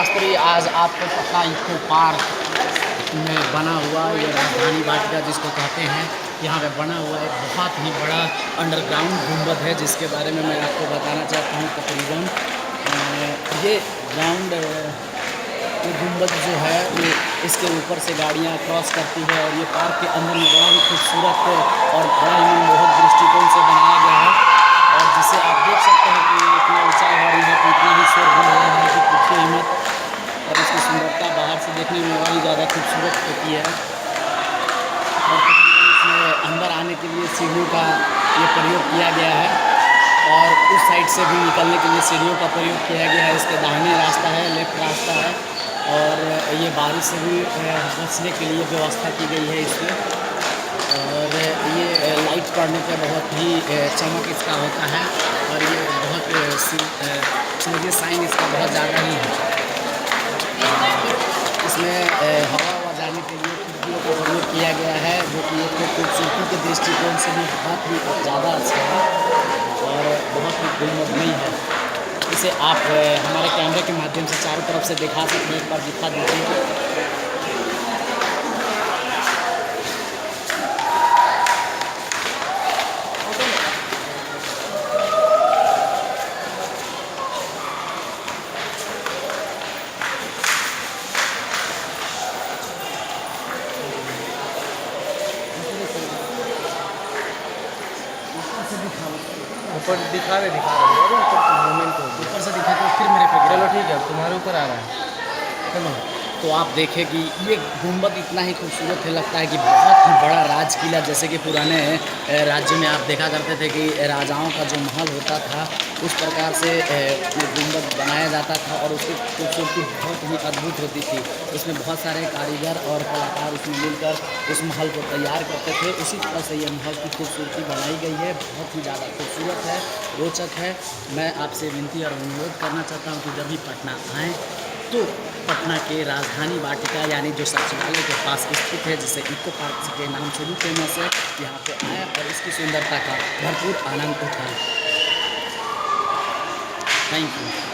शास्त्री आज आपको Patna eco park में बना हुआ ये राजधानी वाटिका जिसको कहते हैं, यहाँ पे बना हुआ एक बहुत ही बड़ा अंडरग्राउंड गुंबद है, जिसके बारे में मैं आपको बताना चाहता हूँ। तकरीबन ये ग्राउंड ये गुंबद जो है ये इसके ऊपर से गाड़ियाँ क्रॉस करती है और ये पार्क के अंदर में बड़ा ही खूबसूरत और बड़ा ही मनमोहक दृष्टिकोण से बनाया गया है। और जिसे आप देख सकते हैं कि इतना ऊंचाई है, यहाँ पर इतना ही शोरगुल हो रहा है कि पूछिए ही मत। और इसकी सुंदरता बाहर से देखने में और ही ज़्यादा खूबसूरत होती है। और इसमें अंदर आने के लिए सीढ़ियों का ये प्रयोग किया गया है और उस साइड से भी निकलने के लिए सीढ़ियों का प्रयोग किया गया है। इसके दाहिने रास्ता है, लेफ्ट रास्ता है और ये बारिश से भी बचने के लिए व्यवस्था की गई है इसमें। और ये लाइट पड़ने पर बहुत ही चमक इसका होता है और ये बहुत समझिए साइन इसका बहुत ज़्यादा ही है। इसमें हवा जाने के लिए खिड़कियों का प्रयोग किया गया है, जो कि एक खूबसूरती के दृष्टिकोण से भी बहुत ही ज़्यादा अच्छा है और बहुत ही गुणमयी है। इसे आप हमारे कैमरे के माध्यम से चारों तरफ से दिखा सकते हैं, एक बार दिखा दीजिए। ऊपर दिखा रहे ऊपर मूवमेंट हो ऊपर से दिखा तो फिर मेरे पे चलो ठीक है, तुम्हारे ऊपर आ रहा है। चलो तो आप देखें कि ये गुंबद इतना ही खूबसूरत है, लगता है कि बहुत ही बड़ा राज किला, जैसे कि पुराने राज्य में आप देखा करते थे कि राजाओं का जो महल होता था उस प्रकार से गुंबद बनाया जाता था और उसकी खूबसूरती बहुत ही अद्भुत होती थी। उसमें बहुत सारे कारीगर और कलाकार उसमें मिलकर उस महल को तैयार करते थे। उसी तरह से ये महल की खूबसूरती बनाई गई है, बहुत ही ज़्यादा खूबसूरत है, रोचक है। मैं आपसे विनती और अनुरोध करना चाहता हूँ कि जब भी पटना आएँ तो पटना के राजधानी वाटिका यानी जो सचिवालय के पास स्थित है, जिसे इको पार्क के नाम से भी फेमस है, यहाँ पे आएँ और इसकी सुंदरता का भरपूर आनंद उठाएँ। Thank you.